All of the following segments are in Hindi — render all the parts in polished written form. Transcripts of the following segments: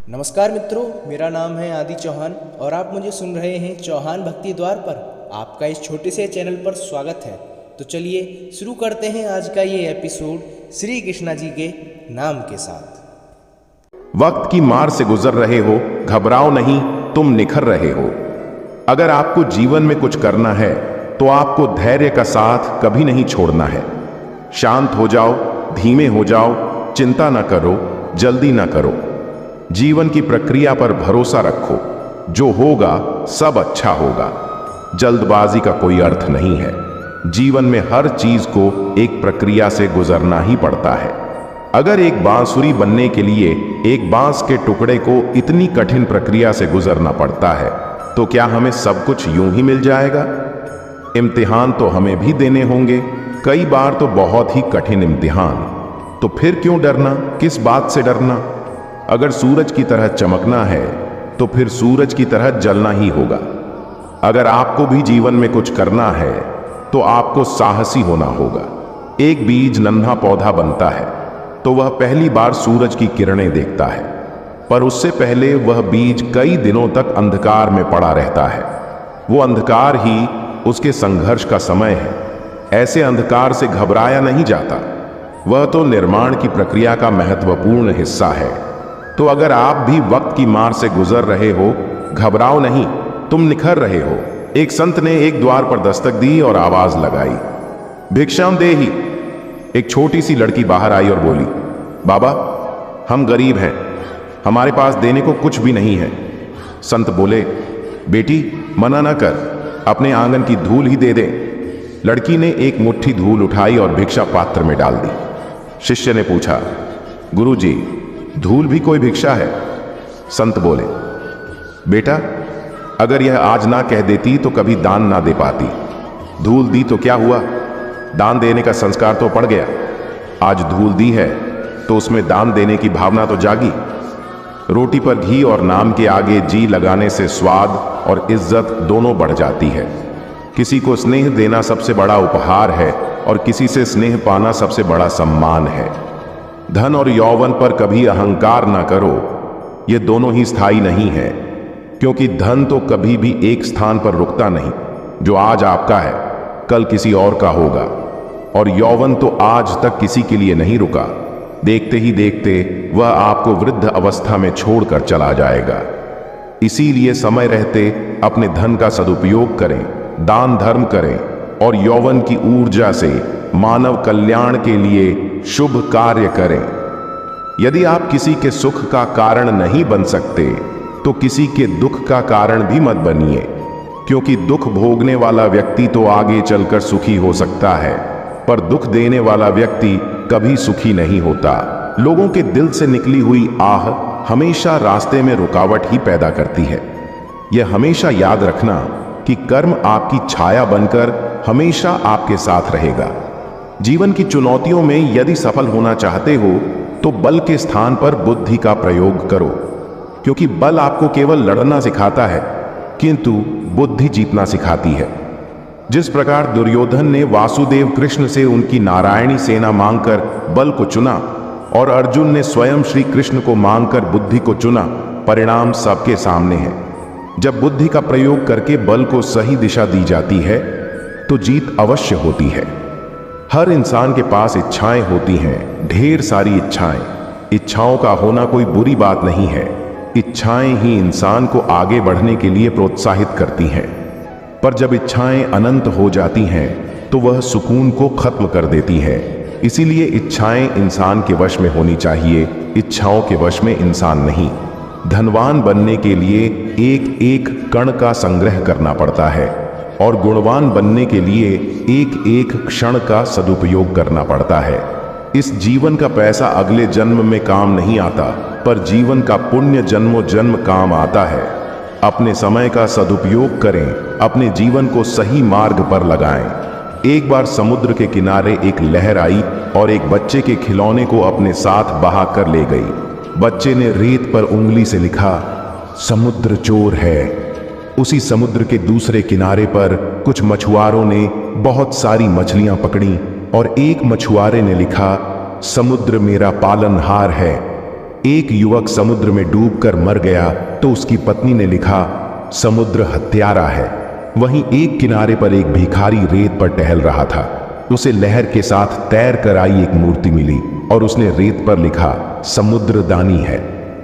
नमस्कार मित्रों, मेरा नाम है आदि चौहान और आप मुझे सुन रहे हैं चौहान भक्ति द्वार पर। आपका इस छोटे से चैनल पर स्वागत है। तो चलिए शुरू करते हैं आज का ये एपिसोड श्री कृष्णा जी के नाम के साथ। वक्त की मार से गुजर रहे हो, घबराओ नहीं, तुम निखर रहे हो। अगर आपको जीवन में कुछ करना है तो आपको धैर्य का साथ कभी नहीं छोड़ना है। शांत हो जाओ, धीमे हो जाओ, चिंता न करो, जल्दी न करो। जीवन की प्रक्रिया पर भरोसा रखो, जो होगा सब अच्छा होगा। जल्दबाजी का कोई अर्थ नहीं है। जीवन में हर चीज को एक प्रक्रिया से गुजरना ही पड़ता है। अगर एक बांसुरी बनने के लिए एक बांस के टुकड़े को इतनी कठिन प्रक्रिया से गुजरना पड़ता है, तो क्या हमें सब कुछ यूं ही मिल जाएगा? इम्तिहान तो हमें भी देने होंगे, कई बार तो बहुत ही कठिन इम्तिहान। तो फिर क्यों डरना, किस बात से डरना? अगर सूरज की तरह चमकना है तो फिर सूरज की तरह जलना ही होगा। अगर आपको भी जीवन में कुछ करना है तो आपको साहसी होना होगा। एक बीज नन्हा पौधा बनता है तो वह पहली बार सूरज की किरणें देखता है, पर उससे पहले वह बीज कई दिनों तक अंधकार में पड़ा रहता है। वो अंधकार ही उसके संघर्ष का समय है। ऐसे अंधकार से घबराया नहीं जाता, वह तो निर्माण की प्रक्रिया का महत्वपूर्ण हिस्सा है। तो अगर आप भी वक्त की मार से गुजर रहे हो, घबराओ नहीं, तुम निखर रहे हो। एक संत ने एक द्वार पर दस्तक दी और आवाज लगाई, भिक्षाम देहि। एक छोटी सी लड़की बाहर आई और बोली, बाबा हम गरीब हैं, हमारे पास देने को कुछ भी नहीं है। संत बोले, बेटी मना ना कर, अपने आंगन की धूल ही दे दे। लड़की ने एक मुट्ठी धूल उठाई और भिक्षा पात्र में डाल दी। शिष्य ने पूछा, गुरुजी धूल भी कोई भिक्षा है? संत बोले, बेटा अगर यह आज ना कह देती तो कभी दान ना दे पाती। धूल दी तो क्या हुआ, दान देने का संस्कार तो पड़ गया। आज धूल दी है तो उसमें दान देने की भावना तो जागी। रोटी पर घी और नाम के आगे जी लगाने से स्वाद और इज्जत दोनों बढ़ जाती है। किसी को स्नेह देना सबसे बड़ा उपहार है और किसी से स्नेह पाना सबसे बड़ा सम्मान है। धन और यौवन पर कभी अहंकार ना करो, ये दोनों ही स्थायी नहीं है, क्योंकि धन तो कभी भी एक स्थान पर रुकता नहीं। जो आज आपका है कल किसी और का होगा, और यौवन तो आज तक किसी के लिए नहीं रुका। देखते ही देखते वह आपको वृद्ध अवस्था में छोड़कर चला जाएगा। इसीलिए समय रहते अपने धन का सदुपयोग करें, दान धर्म करें और यौवन की ऊर्जा से मानव कल्याण के लिए शुभ कार्य करें। यदि आप किसी के सुख का कारण नहीं बन सकते तो किसी के दुख का कारण भी मत बनिए, क्योंकि दुख भोगने वाला व्यक्ति तो आगे चलकर सुखी हो सकता है, पर दुख देने वाला व्यक्ति कभी सुखी नहीं होता। लोगों के दिल से निकली हुई आह हमेशा रास्ते में रुकावट ही पैदा करती है। यह हमेशा याद रखना कि कर्म आपकी छाया बनकर हमेशा आपके साथ रहेगा। जीवन की चुनौतियों में यदि सफल होना चाहते हो तो बल के स्थान पर बुद्धि का प्रयोग करो, क्योंकि बल आपको केवल लड़ना सिखाता है किंतु बुद्धि जीतना सिखाती है। जिस प्रकार दुर्योधन ने वासुदेव कृष्ण से उनकी नारायणी सेना मांगकर बल को चुना और अर्जुन ने स्वयं श्री कृष्ण को मांगकर बुद्धि को चुना, परिणाम सबके सामने है। जब बुद्धि का प्रयोग करके बल को सही दिशा दी जाती है तो जीत अवश्य होती है। हर इंसान के पास इच्छाएं होती हैं, ढेर सारी इच्छाएं। इच्छाओं का होना कोई बुरी बात नहीं है। इच्छाएं ही इंसान को आगे बढ़ने के लिए प्रोत्साहित करती हैं। पर जब इच्छाएं अनंत हो जाती हैं तो वह सुकून को खत्म कर देती है। इसीलिए इच्छाएं इंसान के वश में होनी चाहिए, इच्छाओं के वश में इंसान नहीं। धनवान बनने के लिए एक एक कण का संग्रह करना पड़ता है और गुणवान बनने के लिए एक एक क्षण का सदुपयोग करना पड़ता है। इस जीवन का पैसा अगले जन्म में काम नहीं आता, पर जीवन का पुण्य जन्मों जन्म काम आता है। अपने समय का सदुपयोग करें, अपने जीवन को सही मार्ग पर लगाएं। एक बार समुद्र के किनारे एक लहर आई और एक बच्चे के खिलौने को अपने साथ बहा कर ले गई। बच्चे ने रेत पर उंगली से लिखा, समुद्र चोर है। उसी समुद्र के दूसरे किनारे पर कुछ मछुआरों ने बहुत सारी मछलियां पकड़ी और एक मछुआरे ने लिखा, समुद्र मेरा पालनहार है। एक युवक समुद्र में डूबकर मर गया तो उसकी पत्नी ने लिखा, समुद्र हत्यारा है। वहीं एक किनारे पर एक भिखारी रेत पर टहल रहा था। उसे लहर के साथ तैर कर आई एक मूर्ति मिली और उसने रेत पर लिखा, समुद्र दानी है।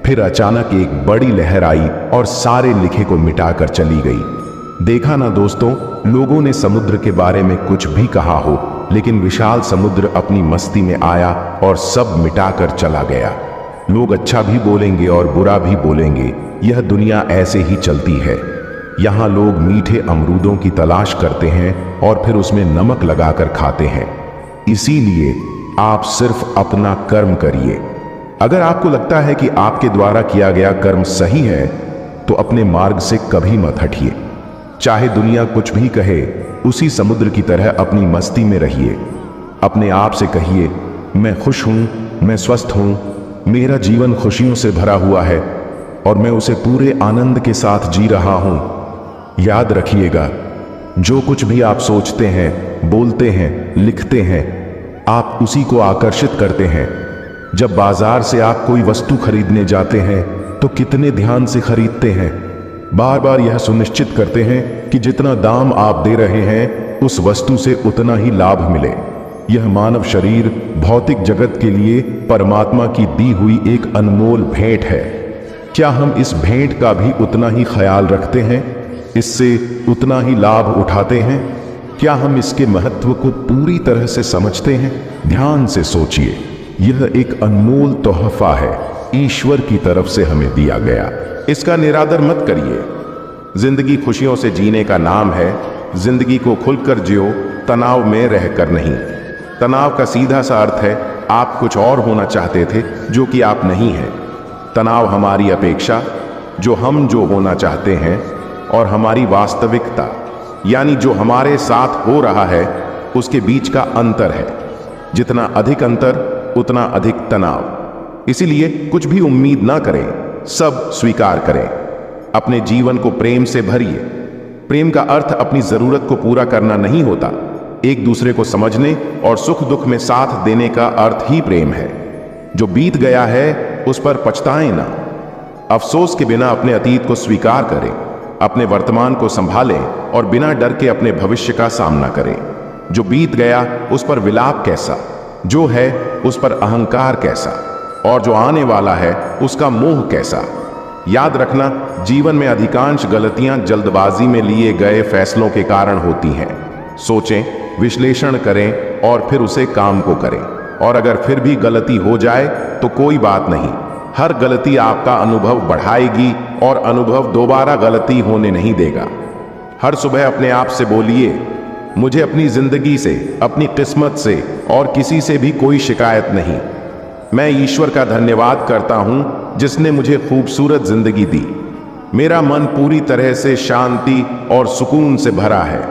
फिर अचानक एक बड़ी लहर आई और सारे लिखे को मिटाकर चली गई। देखा ना दोस्तों, लोगों ने समुद्र के बारे में कुछ भी कहा हो, लेकिन विशाल समुद्र अपनी मस्ती में आया और सब मिटाकर चला गया। लोग अच्छा भी बोलेंगे और बुरा भी बोलेंगे, यह दुनिया ऐसे ही चलती है। यहाँ लोग मीठे अमरूदों की तलाश करते हैं और फिर उसमें नमक लगाकर खाते हैं। इसीलिए आप सिर्फ अपना कर्म करिए। अगर आपको लगता है कि आपके द्वारा किया गया कर्म सही है, तो अपने मार्ग से कभी मत हटिए। चाहे दुनिया कुछ भी कहे, उसी समुद्र की तरह अपनी मस्ती में रहिए। अपने आप से कहिए, मैं खुश हूं, मैं स्वस्थ हूं, मेरा जीवन खुशियों से भरा हुआ है और मैं उसे पूरे आनंद के साथ जी रहा हूं। याद रखिएगा, जो कुछ भी आप सोचते हैं, बोलते हैं, लिखते हैं, आप उसी को आकर्षित करते हैं। जब बाजार से आप कोई वस्तु खरीदने जाते हैं तो कितने ध्यान से खरीदते हैं। बार बार यह सुनिश्चित करते हैं कि जितना दाम आप दे रहे हैं उस वस्तु से उतना ही लाभ मिले। यह मानव शरीर भौतिक जगत के लिए परमात्मा की दी हुई एक अनमोल भेंट है। क्या हम इस भेंट का भी उतना ही ख्याल रखते हैं, इससे उतना ही लाभ उठाते हैं? क्या हम इसके महत्व को पूरी तरह से समझते हैं? ध्यान से सोचिए, यह एक अनमोल तोहफा है, ईश्वर की तरफ से हमें दिया गया। इसका निरादर मत करिए। जिंदगी खुशियों से जीने का नाम है। जिंदगी को खुलकर जियो, तनाव में रहकर नहीं। तनाव का सीधा सा अर्थ है, आप कुछ और होना चाहते थे जो कि आप नहीं हैं। तनाव हमारी अपेक्षा, जो होना चाहते हैं, और हमारी वास्तविकता, यानी जो हमारे साथ हो रहा है, उसके बीच का अंतर है। जितना अधिक अंतर, उतना अधिक तनाव। इसीलिए कुछ भी उम्मीद ना करें, सब स्वीकार करें। अपने जीवन को प्रेम से भरिए। प्रेम का अर्थ अपनी जरूरत को पूरा करना नहीं होता। एक दूसरे को समझने और सुख दुख में साथ देने का अर्थ ही प्रेम है। जो बीत गया है उस पर पछताएं ना। अफसोस के बिना अपने अतीत को स्वीकार करें। अपने वर्तमान को संभालें और बिना डर के अपने भविष्य का सामना करें। जो बीत गया उस पर विलाप कैसा, जो है उस पर अहंकार कैसा, और जो आने वाला है उसका मोह कैसा। याद रखना, जीवन में अधिकांश गलतियां जल्दबाजी में लिए गए फैसलों के कारण होती हैं। सोचें, विश्लेषण करें और फिर उसे काम को करें। और अगर फिर भी गलती हो जाए तो कोई बात नहीं। हर गलती आपका अनुभव बढ़ाएगी और अनुभव दोबारा गलती होने नहीं देगा। हर सुबह अपने आप से बोलिए, मुझे अपनी जिंदगी से, अपनी किस्मत से और किसी से भी कोई शिकायत नहीं। मैं ईश्वर का धन्यवाद करता हूं जिसने मुझे खूबसूरत जिंदगी दी। मेरा मन पूरी तरह से शांति और सुकून से भरा है।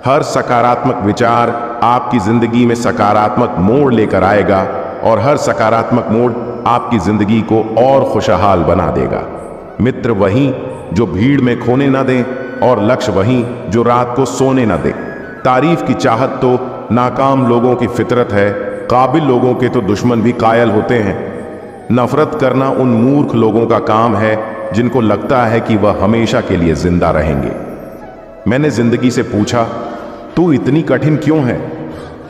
हर सकारात्मक विचार आपकी जिंदगी में सकारात्मक मोड़ लेकर आएगा और हर सकारात्मक मोड़ आपकी जिंदगी को और खुशहाल बना देगा। मित्र वही जो भीड़ में खोने ना दें और लक्ष्य वही जो रात को सोने ना दें। तारीफ की चाहत तो नाकाम लोगों की फितरत है, काबिल लोगों के तो दुश्मन भी कायल होते हैं। नफरत करना उन मूर्ख लोगों का काम है जिनको लगता है कि वह हमेशा के लिए जिंदा रहेंगे। मैंने जिंदगी से पूछा, तू इतनी कठिन क्यों है?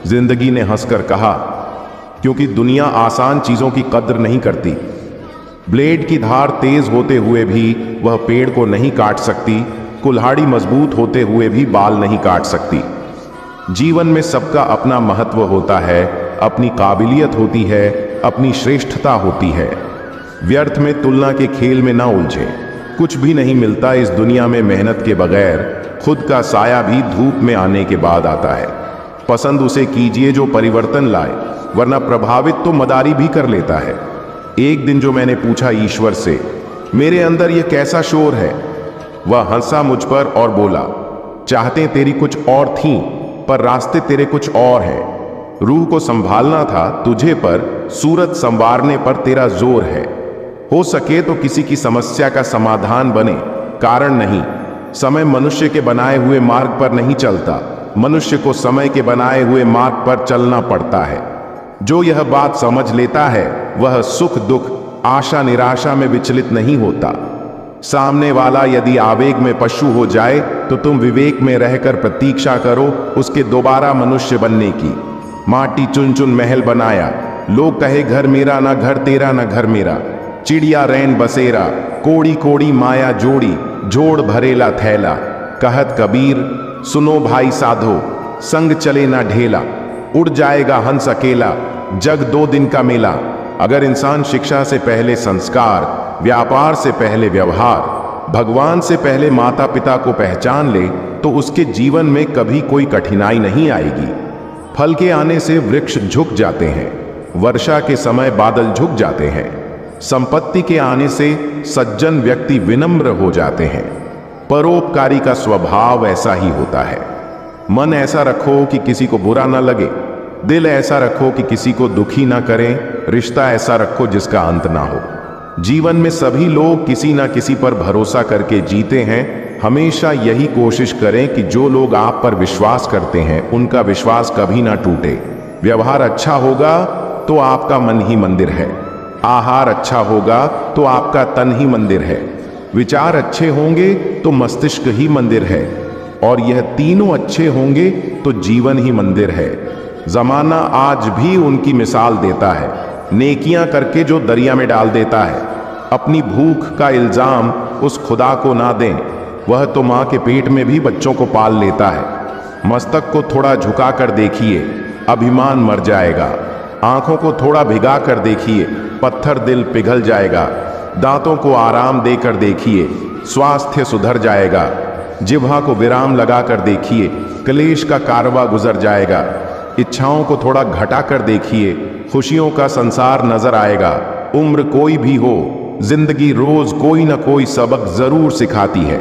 जिंदगी ने हंसकर कहा, क्योंकि दुनिया आसान चीजों की कद्र नहीं करती। ब्लेड की धार तेज होते हुए भी वह पेड़ को नहीं काट सकती, कुल्हाड़ी मजबूत होते हुए भी बाल नहीं काट सकती। जीवन में सबका अपना महत्व होता है, अपनी काबिलियत होती है, अपनी श्रेष्ठता होती है। व्यर्थ में तुलना के खेल में ना उलझे। कुछ भी नहीं मिलता इस दुनिया में मेहनत के बगैर। खुद का साया भी धूप में आने के बाद आता है। पसंद उसे कीजिए जो परिवर्तन लाए, वरना प्रभावित तो मदारी भी कर लेता है। एक दिन जो मैंने पूछा ईश्वर से, मेरे अंदर यह कैसा शोर है, वह हंसा मुझ पर और बोला, चाहते तेरी कुछ और थीं, पर रास्ते तेरे कुछ और हैं। रूह को संभालना था तुझे, पर सूरत संवारने पर तेरा जोर है। हो सके तो किसी की समस्या का समाधान बने, कारण नहीं। समय मनुष्य के बनाए हुए मार्ग पर नहीं चलता, मनुष्य को समय के बनाए हुए मार्ग पर चलना पड़ता है। जो यह बात समझ लेता है वह सुख दुख आशा निराशा में विचलित नहीं होता। सामने वाला यदि आवेग में पशु हो जाए तो तुम विवेक में रहकर प्रतीक्षा करो उसके दोबारा मनुष्य बनने की। माटी चुन चुन महल बनाया, लोग कहे घर मेरा ना घर तेरा ना घर मेरा। चिड़िया रैन बसेरा, कोड़ी कोड़ी माया जोड़ी, जोड़ भरेला थैला। कहत कबीर सुनो भाई साधो, संग चले ना ढेला। उड़ जाएगा हंस अकेला, जग 2 दिन का मेला। अगर इंसान शिक्षा से पहले संस्कार, व्यापार से पहले व्यवहार, भगवान से पहले माता पिता को पहचान ले तो उसके जीवन में कभी कोई कठिनाई नहीं आएगी। फल के आने से वृक्ष झुक जाते हैं, वर्षा के समय बादल झुक जाते हैं। संपत्ति के आने से सज्जन व्यक्ति विनम्र हो जाते हैं। परोपकारी का स्वभाव ऐसा ही होता है। मन ऐसा रखो कि किसी को बुरा ना लगे, दिल ऐसा रखो कि किसी को दुखी ना करें, रिश्ता ऐसा रखो जिसका अंत ना हो। जीवन में सभी लोग किसी ना किसी पर भरोसा करके जीते हैं। हमेशा यही कोशिश करें कि जो लोग आप पर विश्वास करते हैं उनका विश्वास कभी ना टूटे। व्यवहार अच्छा होगा तो आपका मन ही मंदिर है, आहार अच्छा होगा तो आपका तन ही मंदिर है, विचार अच्छे होंगे तो मस्तिष्क ही मंदिर है, और यह तीनों अच्छे होंगे तो जीवन ही मंदिर है। जमाना आज भी उनकी मिसाल देता है, नेकियां करके जो दरिया में डाल देता है। अपनी भूख का इल्जाम उस खुदा को ना दें, वह तो मां के पेट में भी बच्चों को पाल लेता है। मस्तक को थोड़ा झुका कर देखिए, अभिमान मर जाएगा। आंखों को थोड़ा भिगा कर देखिए, पत्थर दिल पिघल जाएगा। दांतों को आराम देकर देखिए, स्वास्थ्य सुधर जाएगा। जिह्वा को विराम लगा कर देखिए, क्लेश का कारवा गुजर जाएगा। इच्छाओं को थोड़ा घटा कर देखिए, खुशियों का संसार नजर आएगा। उम्र कोई भी हो, जिंदगी रोज कोई ना कोई सबक जरूर सिखाती है।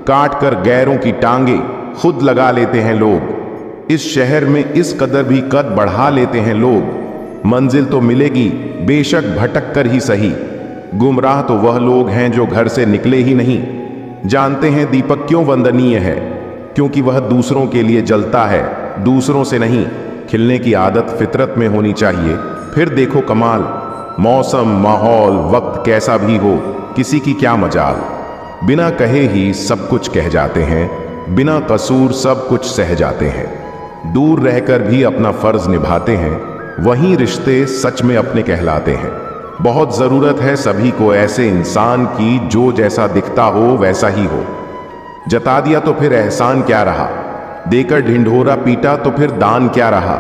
काट कर गैरों की टांगे खुद लगा लेते हैं लोग। इस शहर में इस कदर भी कद बढ़ा लेते हैं लोग। मंजिल तो मिलेगी बेशक भटक कर ही सही। गुमराह तो वह लोग हैं जो घर से निकले ही नहीं। जानते हैं दीपक क्यों वंदनीय है? क्योंकि वह दूसरों के लिए जलता है, दूसरों से नहीं। खिलने की आदत फितरत में होनी चाहिए, फिर देखो कमाल। मौसम, माहौल, वक्त कैसा भी हो, किसी की क्या मजाल। बिना कहे ही सब कुछ कह जाते हैं, बिना कसूर सब कुछ सह जाते हैं। दूर रहकर भी अपना फर्ज निभाते हैं, वहीं रिश्ते सच में अपने कहलाते हैं। बहुत जरूरत है सभी को ऐसे इंसान की जो जैसा दिखता हो वैसा ही हो। जता दिया तो फिर एहसान क्या रहा, देकर ढिंढोरा पीटा तो फिर दान क्या रहा।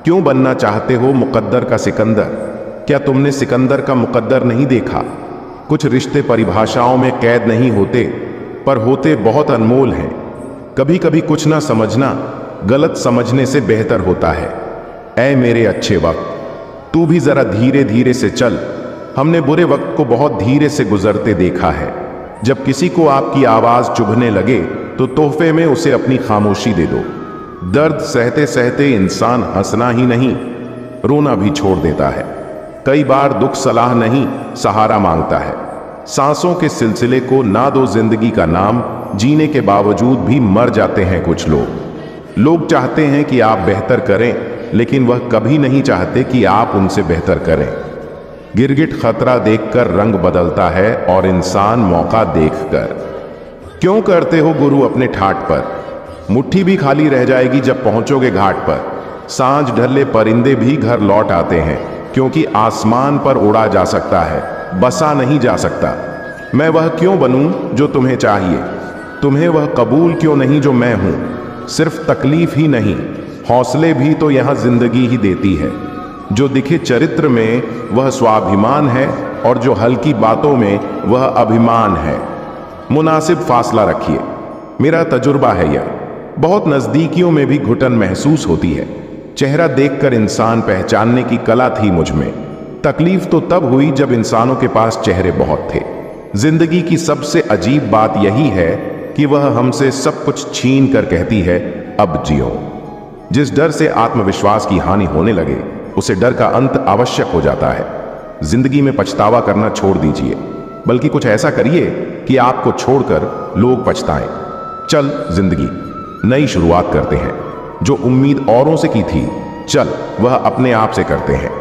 क्यों बनना चाहते हो मुकद्दर का सिकंदर? क्या तुमने सिकंदर का मुकद्दर नहीं देखा? कुछ रिश्ते परिभाषाओं में कैद नहीं होते, पर होते बहुत अनमोल हैं। कभी कभी कुछ ना समझना गलत समझने से बेहतर होता है। ऐ मेरे अच्छे वक्त, तू भी जरा धीरे धीरे से चल। हमने बुरे वक्त को बहुत धीरे से गुजरते देखा है। जब किसी को आपकी आवाज चुभने लगे तो तोहफे में उसे अपनी खामोशी दे दो। दर्द सहते सहते इंसान हंसना ही नहीं, रोना भी छोड़ देता है। कई बार दुख सलाह नहीं, सहारा मांगता है। सांसों के सिलसिले को ना दो जिंदगी का नाम, जीने के बावजूद भी मर जाते हैं कुछ लोग। लोग चाहते हैं कि आप बेहतर करें, लेकिन वह कभी नहीं चाहते कि आप उनसे बेहतर करें। गिरगिट खतरा देखकर रंग बदलता है और इंसान मौका देखकर। क्यों करते हो गुरु अपने ठाट पर? मुट्ठी भी खाली रह जाएगी जब पहुंचोगे घाट पर। सांझ ढले परिंदे भी घर लौट आते हैं, क्योंकि आसमान पर उड़ा जा सकता है, बसा नहीं जा सकता। मैं वह क्यों बनूं जो तुम्हें चाहिए? तुम्हें वह कबूल क्यों नहीं जो मैं हूं? सिर्फ तकलीफ ही नहीं, हौसले भी तो यहां जिंदगी ही देती है। जो दिखे चरित्र में वह स्वाभिमान है, और जो हल्की बातों में वह अभिमान है। मुनासिब फासला रखिए, मेरा तजुर्बा है यह। बहुत नजदीकियों में भी घुटन महसूस होती है। चेहरा देखकर इंसान पहचानने की कला थी मुझ में। तकलीफ तो तब हुई जब इंसानों के पास चेहरे बहुत थे। जिंदगी की सबसे अजीब बात यही है कि वह हमसे सब कुछ छीन कर कहती है, अब जियो। जिस डर से आत्मविश्वास की हानि होने लगे, उसे डर का अंत आवश्यक हो जाता है। जिंदगी में पछतावा करना छोड़ दीजिए, बल्कि कुछ ऐसा करिए कि आपको छोड़कर लोग पछताएं। चल जिंदगी, नई शुरुआत करते हैं। जो उम्मीद औरों से की थी, चल वह अपने आप से करते हैं।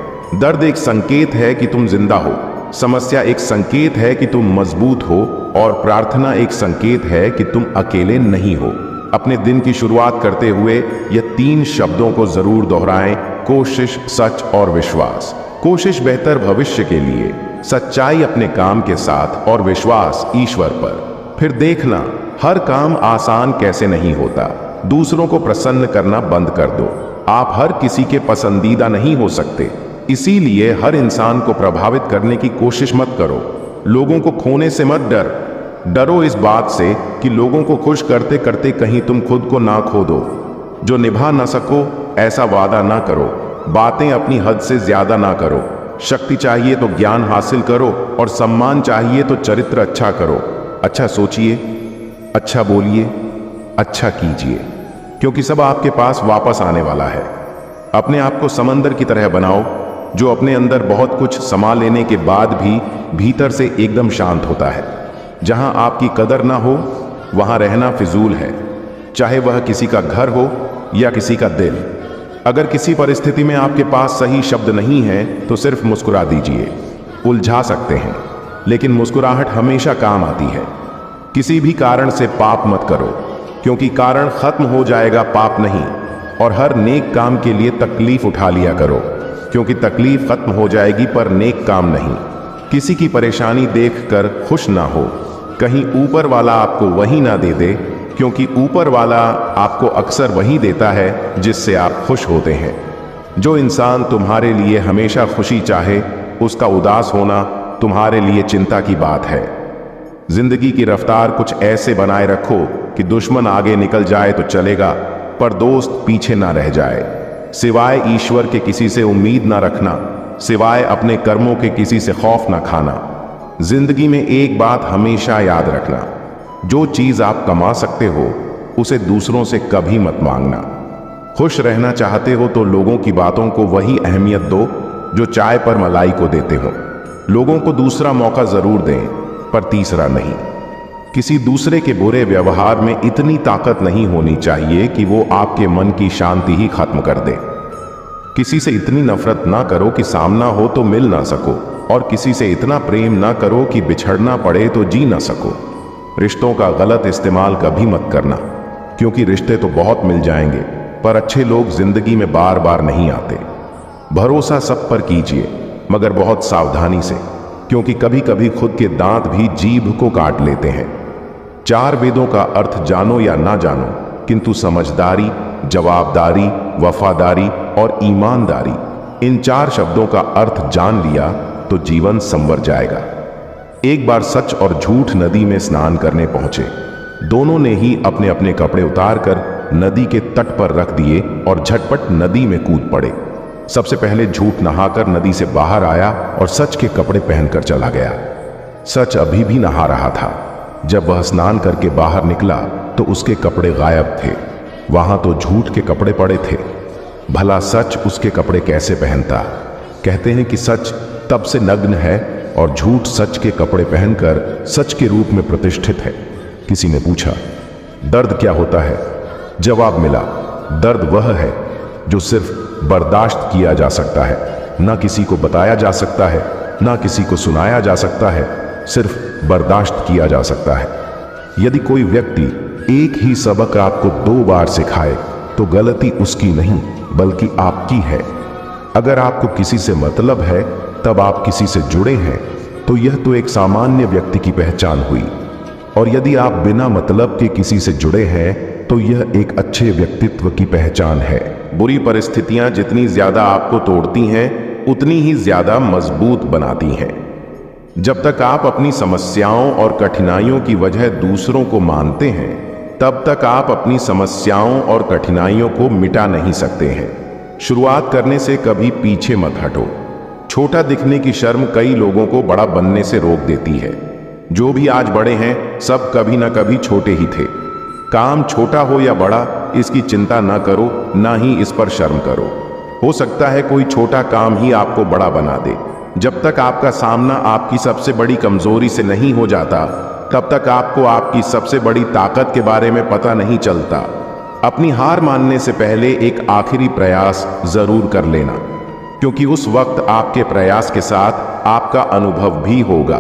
दर्द एक संकेत है कि तुम जिंदा हो, समस्या एक संकेत है कि तुम मजबूत हो और प्रार्थना एक संकेत है कि तुम अकेले नहीं हो। अपने दिन की शुरुआत करते हुए ये 3 शब्दों को जरूर दोहराएं, कोशिश, सच और विश्वास। कोशिश बेहतर भविष्य के लिए, सच्चाई अपने काम के साथ और विश्वास ईश्वर पर। फिर देखना हर काम आसान कैसे नहीं होता। दूसरों को प्रसन्न करना बंद कर दो। आप हर किसी के पसंदीदा नहीं हो सकते, इसीलिए हर इंसान को प्रभावित करने की कोशिश मत करो। लोगों को खोने से मत डरो इस बात से कि लोगों को खुश करते करते कहीं तुम खुद को ना खो दो। जो निभा ना सको ऐसा वादा ना करो। बातें अपनी हद से ज्यादा ना करो। शक्ति चाहिए तो ज्ञान हासिल करो और सम्मान चाहिए तो चरित्र अच्छा करो। अच्छा सोचिए, अच्छा बोलिए, अच्छा कीजिए, क्योंकि सब आपके पास वापस आने वाला है। अपने आप को समंदर की तरह बनाओ जो अपने अंदर बहुत कुछ समा लेने के बाद भी भीतर से एकदम शांत होता है। जहां आपकी कदर ना हो वहां रहना फिजूल है, चाहे वह किसी का घर हो या किसी का दिल। अगर किसी परिस्थिति में आपके पास सही शब्द नहीं है तो सिर्फ मुस्कुरा दीजिए। उलझा सकते हैं, लेकिन मुस्कुराहट हमेशा काम आती है। किसी भी कारण से पाप मत करो, क्योंकि कारण खत्म हो जाएगा, पाप नहीं। और हर नेक काम के लिए तकलीफ उठा लिया करो, क्योंकि तकलीफ खत्म हो जाएगी पर नेक काम नहीं। किसी की परेशानी देखकर खुश ना हो, कहीं ऊपर वाला आपको वही ना दे दे, क्योंकि ऊपर वाला आपको अक्सर वही देता है जिससे आप खुश होते हैं। जो इंसान तुम्हारे लिए हमेशा खुशी चाहे, उसका उदास होना तुम्हारे लिए चिंता की बात है। जिंदगी की रफ्तार कुछ ऐसे बनाए रखो कि दुश्मन आगे निकल जाए तो चलेगा, पर दोस्त पीछे ना रह जाए। सिवाय ईश्वर के किसी से उम्मीद ना रखना, सिवाय अपने कर्मों के किसी से खौफ ना खाना। जिंदगी में एक बात हमेशा याद रखना, जो चीज आप कमा सकते हो उसे दूसरों से कभी मत मांगना। खुश रहना चाहते हो तो लोगों की बातों को वही अहमियत दो जो चाय पर मलाई को देते हो। लोगों को दूसरा मौका जरूर दें, पर तीसरा नहीं। किसी दूसरे के बुरे व्यवहार में इतनी ताकत नहीं होनी चाहिए कि वो आपके मन की शांति ही खत्म कर दे। किसी से इतनी नफरत ना करो कि सामना हो तो मिल ना सको, और किसी से इतना प्रेम ना करो कि बिछड़ना पड़े तो जी ना सको। रिश्तों का गलत इस्तेमाल कभी मत करना, क्योंकि रिश्ते तो बहुत मिल जाएंगे, पर अच्छे लोग जिंदगी में बार बार नहीं आते। भरोसा सब पर कीजिए, मगर बहुत सावधानी से, क्योंकि कभी कभी खुद के दांत भी जीभ को काट लेते हैं। 4 वेदों का अर्थ जानो या ना जानो, किंतु समझदारी, जवाबदारी, वफादारी और ईमानदारी, इन 4 शब्दों का अर्थ जान लिया तो जीवन संवर जाएगा। एक बार सच और झूठ नदी में स्नान करने पहुंचे। दोनों ने ही अपने अपने कपड़े उतारकर नदी के तट पर रख दिए और झटपट नदी में कूद पड़े। सबसे पहले झूठ नहाकर नदी से बाहर आया और सच के कपड़े पहनकर चला गया। सच अभी भी नहा रहा था। जब वह स्नान करके बाहर निकला तो उसके कपड़े गायब थे। वहां तो झूठ के कपड़े पड़े थे। भला सच उसके कपड़े कैसे पहनता? कहते हैं कि सच तब से नग्न है और झूठ सच के कपड़े पहनकर सच के रूप में प्रतिष्ठित है। किसी ने पूछा, दर्द क्या होता है? जवाब मिला, दर्द वह है जो सिर्फ बर्दाश्त किया जा सकता है, ना किसी को बताया जा सकता है, ना किसी को सुनाया जा सकता है, सिर्फ बर्दाश्त किया जा सकता है। यदि कोई व्यक्ति एक ही सबक आपको 2 बार सिखाए तो गलती उसकी नहीं बल्कि आपकी है। अगर आपको किसी से मतलब है तब आप किसी से जुड़े हैं, तो यह तो एक सामान्य व्यक्ति की पहचान हुई। और यदि आप बिना मतलब के किसी से जुड़े हैं तो यह एक अच्छे व्यक्तित्व की पहचान है। बुरी परिस्थितियां जितनी ज्यादा आपको तोड़ती हैं उतनी ही ज्यादा मजबूत बनाती हैं। जब तक आप अपनी समस्याओं और कठिनाइयों की वजह दूसरों को मानते हैं, तब तक आप अपनी समस्याओं और कठिनाइयों को मिटा नहीं सकते हैं। शुरुआत करने से कभी पीछे मत हटो। छोटा दिखने की शर्म कई लोगों को बड़ा बनने से रोक देती है। जो भी आज बड़े हैं सब कभी ना कभी छोटे ही थे। काम छोटा हो या बड़ा, इसकी चिंता ना करो, ना ही इस पर शर्म करो। हो सकता है कोई छोटा काम ही आपको बड़ा बना दे। जब तक आपका सामना आपकी सबसे बड़ी कमजोरी से नहीं हो जाता, तब तक आपको आपकी सबसे बड़ी ताकत के बारे में पता नहीं चलता। अपनी हार मानने से पहले एक आखिरी प्रयास जरूर कर लेना। क्योंकि उस वक्त आपके प्रयास के साथ आपका अनुभव भी होगा।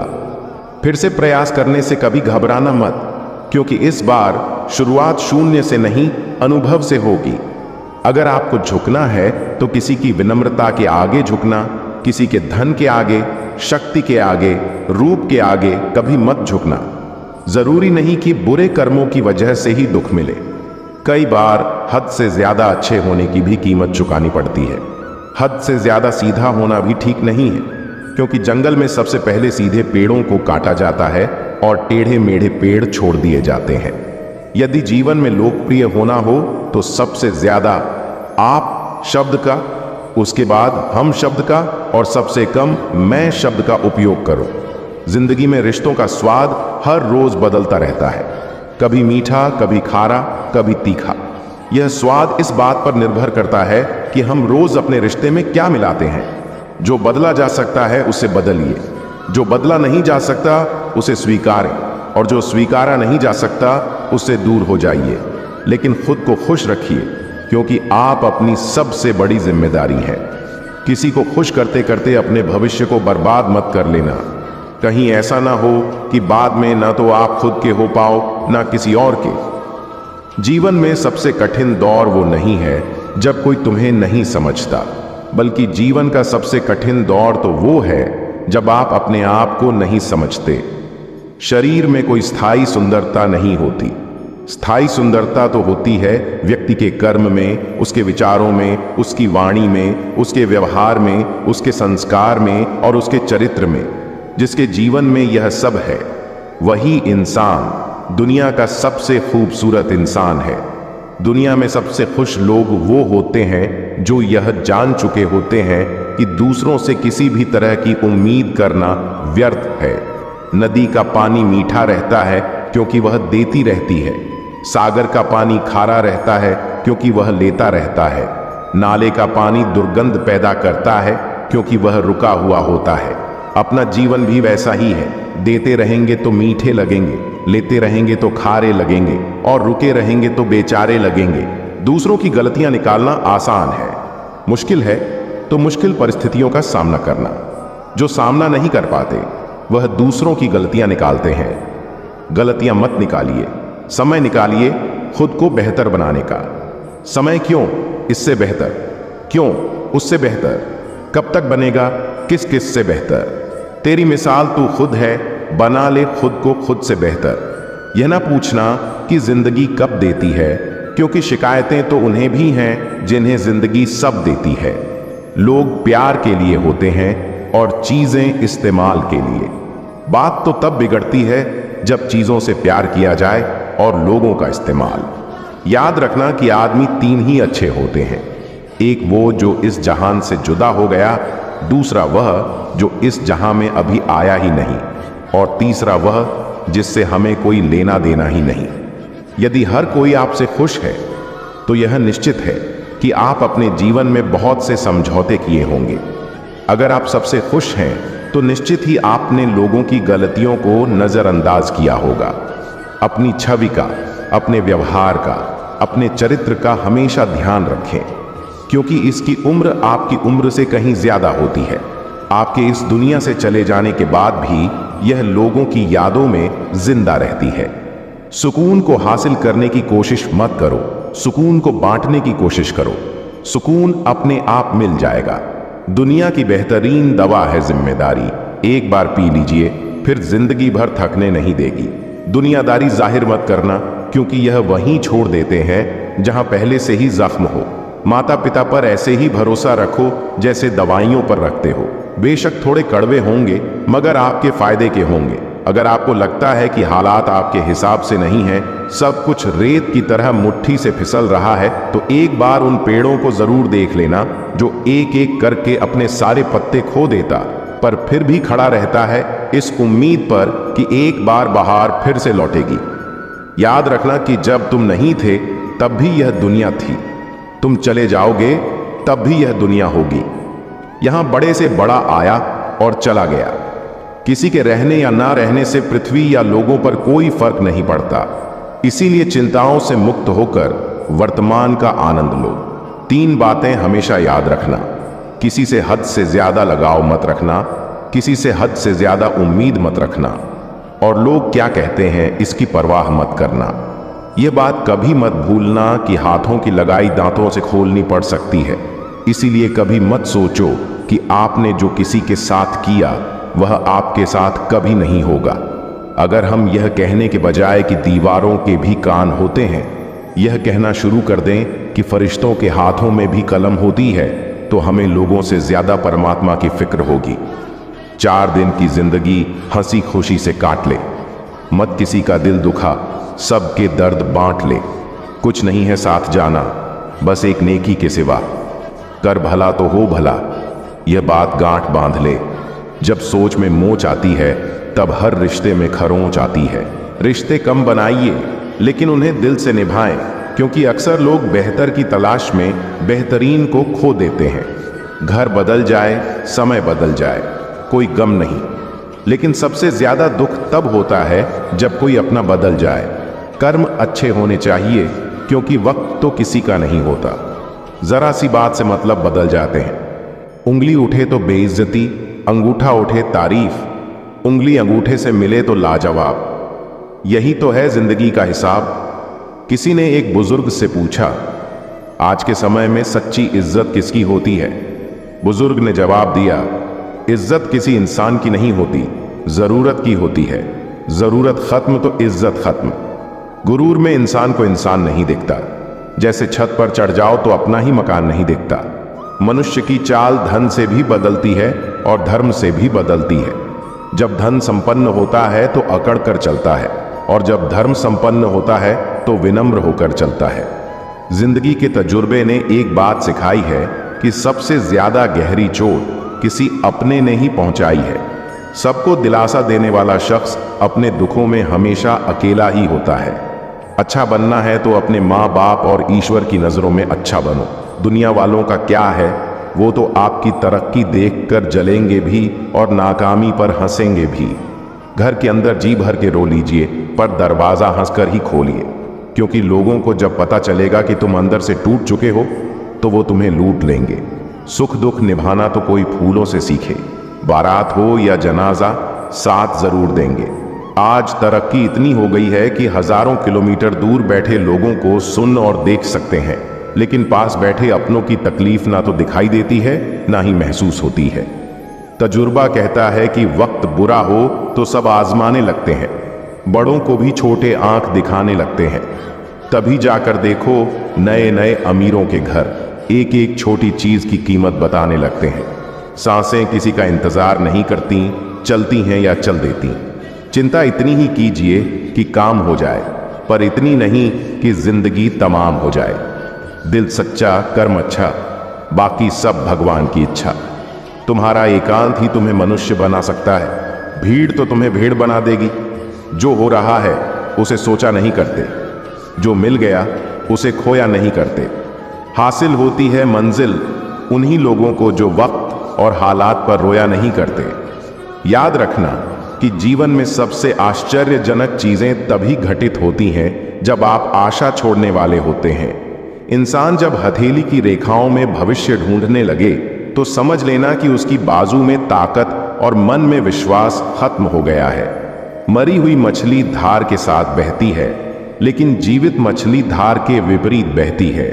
फिर से प्रयास करने से कभी घबराना मत, क्योंकि इस बार शुरुआत शून्य से नहीं, अनुभव से होगी। अगर आपको झुकना है तो किसी की विनम्रता के आगे झुकना, किसी के धन के आगे, शक्ति के आगे, रूप के आगे कभी मत झुकना। जरूरी नहीं कि बुरे कर्मों की वजह से ही दुख मिले। कई बार हद से ज्यादा अच्छे होने की भी कीमत चुकानी पड़ती है। हद से ज्यादा सीधा होना भी ठीक नहीं है, क्योंकि जंगल में सबसे पहले सीधे पेड़ों को काटा जाता है और टेढ़े मेढ़े पेड़ छोड़ दिए जाते हैं। यदि जीवन में लोकप्रिय होना हो तो सबसे ज्यादा आप शब्द का, उसके बाद हम शब्द का और सबसे कम मैं शब्द का उपयोग करो। जिंदगी में रिश्तों का स्वाद हर रोज बदलता रहता है, कभी मीठा, कभी खारा, कभी तीखा। यह स्वाद इस बात पर निर्भर करता है कि हम रोज अपने रिश्ते में क्या मिलाते हैं। जो बदला जा सकता है उसे बदलिए, जो बदला नहीं जा सकता उसे स्वीकारें, और जो स्वीकारा नहीं जा सकता उससे दूर हो जाइए। लेकिन खुद को खुश रखिए, क्योंकि आप अपनी सबसे बड़ी जिम्मेदारी है। किसी को खुश करते करते अपने भविष्य को बर्बाद मत कर लेना। कहीं ऐसा ना हो कि बाद में ना तो आप खुद के हो पाओ ना किसी और के। जीवन में सबसे कठिन दौर वो नहीं है जब कोई तुम्हें नहीं समझता, बल्कि जीवन का सबसे कठिन दौर तो वो है जब आप अपने आप को नहीं समझते। शरीर में कोई स्थायी सुंदरता नहीं होती। स्थायी सुंदरता तो होती है व्यक्ति के कर्म में, उसके विचारों में, उसकी वाणी में, उसके व्यवहार में, उसके संस्कार में और उसके चरित्र में। जिसके जीवन में यह सब है वही इंसान दुनिया का सबसे खूबसूरत इंसान है। दुनिया में सबसे खुश लोग वो होते हैं जो यह जान चुके होते हैं कि दूसरों से किसी भी तरह की उम्मीद करना व्यर्थ है। नदी का पानी मीठा रहता है क्योंकि वह देती रहती है। सागर का पानी खारा रहता है क्योंकि वह लेता रहता है। नाले का पानी दुर्गंध पैदा करता है क्योंकि वह रुका हुआ होता है। अपना जीवन भी वैसा ही है। देते रहेंगे तो मीठे लगेंगे, लेते रहेंगे तो खारे लगेंगे, और रुके रहेंगे तो बेचारे लगेंगे। दूसरों की गलतियां निकालना आसान है, मुश्किल है तो मुश्किल परिस्थितियों का सामना करना। जो सामना नहीं कर पाते वह दूसरों की गलतियां निकालते हैं। गलतियां मत निकालिए, समय निकालिए खुद को बेहतर बनाने का। समय क्यों? इससे बेहतर। क्यों? उससे बेहतर। कब तक बनेगा? किस किस से बेहतर? तेरी मिसाल तू खुद है, बना ले खुद को खुद से बेहतर। यह ना पूछना कि जिंदगी कब देती है, क्योंकि शिकायतें तो उन्हें भी हैं जिन्हें जिंदगी सब देती है। लोग प्यार के लिए होते हैं और चीजें इस्तेमाल के लिए। बात तो तब बिगड़ती है जब चीजों से प्यार किया जाए और लोगों का इस्तेमाल। याद रखना कि आदमी तीन ही अच्छे होते हैं। एक वो जो इस जहान से जुदा हो गया, दूसरा वह जो इस जहां में अभी आया ही नहीं, और तीसरा वह जिससे हमें कोई लेना देना ही नहीं। यदि हर कोई आपसे खुश है तो यह निश्चित है कि आप अपने जीवन में बहुत से समझौते किए होंगे। अगर आप सबसे खुश हैं तो निश्चित ही आपने लोगों की गलतियों को नजरअंदाज किया होगा। अपनी छवि का, अपने व्यवहार का, अपने चरित्र का हमेशा ध्यान रखें, क्योंकि इसकी उम्र आपकी उम्र से कहीं ज्यादा होती है। आपके इस दुनिया से चले जाने के बाद भी यह लोगों की यादों में जिंदा रहती है। सुकून को हासिल करने की कोशिश मत करो, सुकून को बांटने की कोशिश करो। सुकून अपने आप मिल जाएगा। दुनिया की बेहतरीन दवा है जिम्मेदारी। एक बार पी लीजिए, फिर जिंदगी भर थकने नहीं देगी। दुनियादारी जाहिर मत करना, क्योंकि यह वहीं छोड़ देते हैं जहां पहले से ही जख्म हो। माता पिता पर ऐसे ही भरोसा रखो जैसे दवाइयों पर रखते हो। बेशक थोड़े कड़वे होंगे, मगर आपके फायदे के होंगे। अगर आपको लगता है कि हालात आपके हिसाब से नहीं है, सब कुछ रेत की तरह मुट्ठी से फिसल रहा है, तो एक बार उन पेड़ों को जरूर देख लेना जो एक एक करके अपने सारे पत्ते खो देता, पर फिर भी खड़ा रहता है इस उम्मीद पर कि एक बार बहार फिर से लौटेगी। याद रखना कि जब तुम नहीं थे तब भी यह दुनिया थी, तुम चले जाओगे तब भी यह दुनिया होगी। यहां बड़े से बड़ा आया और चला गया। किसी के रहने या ना रहने से पृथ्वी या लोगों पर कोई फर्क नहीं पड़ता। इसीलिए चिंताओं से मुक्त होकर वर्तमान का आनंद लो। 3 बातें हमेशा याद रखना। किसी से हद से ज्यादा लगाव मत रखना, किसी से हद से ज्यादा उम्मीद मत रखना, और लोग क्या कहते हैं इसकी परवाह मत करना। यह बात कभी मत भूलना कि हाथों की लगाई दांतों से खोलनी पड़ सकती है। इसीलिए कभी मत सोचो कि आपने जो किसी के साथ किया वह आपके साथ कभी नहीं होगा। अगर हम यह कहने के बजाय कि दीवारों के भी कान होते हैं, यह कहना शुरू कर दें कि फरिश्तों के हाथों में भी कलम होती है, तो हमें लोगों से ज्यादा परमात्मा की फिक्र होगी। 4 दिन की जिंदगी हंसी खुशी से काट ले, मत किसी का दिल दुखा, सबके दर्द बांट ले। कुछ नहीं है साथ जाना, बस एक नेकी के सिवा। कर भला तो हो भला, यह बात गांठ बांध ले। जब सोच में मोच आती है तब हर रिश्ते में खरोंच आती है। रिश्ते कम बनाइए लेकिन उन्हें दिल से निभाएं, क्योंकि अक्सर लोग बेहतर की तलाश में बेहतरीन को खो देते हैं। घर बदल जाए, समय बदल जाए, कोई गम नहीं, लेकिन सबसे ज्यादा दुख तब होता है जब कोई अपना बदल जाए। कर्म अच्छे होने चाहिए, क्योंकि वक्त तो किसी का नहीं होता। जरा सी बात से मतलब बदल जाते हैं। उंगली उठे तो बेइज्जती, अंगूठा उठे तारीफ, उंगली अंगूठे से मिले तो लाजवाब। यही तो है जिंदगी का हिसाब। किसी ने एक बुजुर्ग से पूछा, आज के समय में सच्ची इज्जत किसकी होती है? बुजुर्ग ने जवाब दिया, इज्जत किसी इंसान की नहीं होती, जरूरत की होती है। जरूरत खत्म तो इज्जत खत्म। गुरूर में इंसान को इंसान नहीं दिखता। जैसे छत पर चढ़ जाओ तो अपना ही मकान नहीं दिखता। मनुष्य की चाल धन से भी बदलती है और धर्म से भी बदलती है। जब धन संपन्न होता है तो अकड़ कर चलता है, और जब धर्म संपन्न होता है तो विनम्र होकर चलता है। जिंदगी के तजुर्बे ने एक बात सिखाई है कि सबसे ज्यादा गहरी चोट किसी अपने ने ही पहुंचाई है। सबको दिलासा देने वाला शख्स अपने दुखों में हमेशा अकेला ही होता है। अच्छा बनना है तो अपने माँ बाप और ईश्वर की नजरों में अच्छा बनो। दुनिया वालों का क्या है, वो तो आपकी तरक्की देखकर जलेंगे भी और नाकामी पर हंसेंगे भी। घर के अंदर जी भर के रो लीजिए, पर दरवाजा हंसकर ही खोलिए, क्योंकि लोगों को जब पता चलेगा कि तुम अंदर से टूट चुके हो तो वो तुम्हें लूट लेंगे। सुख दुख निभाना तो कोई फूलों से सीखे। बारात हो या जनाजा, साथ जरूर देंगे। आज तरक्की इतनी हो गई है कि हजारों किलोमीटर दूर बैठे लोगों को सुन और देख सकते हैं, लेकिन पास बैठे अपनों की तकलीफ ना तो दिखाई देती है ना ही महसूस होती है। तजुर्बा कहता है कि वक्त बुरा हो तो सब आजमाने लगते हैं, बड़ों को भी छोटे आंख दिखाने लगते हैं। तभी जाकर देखो नए नए अमीरों के घर एक एक छोटी चीज की कीमत बताने लगते हैं। सांसें किसी का इंतजार नहीं करती, चलती हैं या चल देती। चिंता इतनी ही कीजिए कि काम हो जाए, पर इतनी नहीं कि जिंदगी तमाम हो जाए। दिल सच्चा, कर्म अच्छा, बाकी सब भगवान की इच्छा। तुम्हारा एकांत ही तुम्हें मनुष्य बना सकता है। भीड़ तो तुम्हें भेड़ बना देगी। जो हो रहा है उसे सोचा नहीं करते, जो मिल गया उसे खोया नहीं करते। हासिल होती है मंजिल उन्हीं लोगों को जो वक्त और हालात पर रोया नहीं करते। याद रखना कि जीवन में सबसे आश्चर्यजनक चीजें तभी घटित होती हैं जब आप आशा छोड़ने वाले होते हैं। इंसान जब हथेली की रेखाओं में भविष्य ढूंढने लगे तो समझ लेना कि उसकी बाजू में ताकत और मन में विश्वास खत्म हो गया है। मरी हुई मछली धार के साथ बहती है, लेकिन जीवित मछली धार के विपरीत बहती है।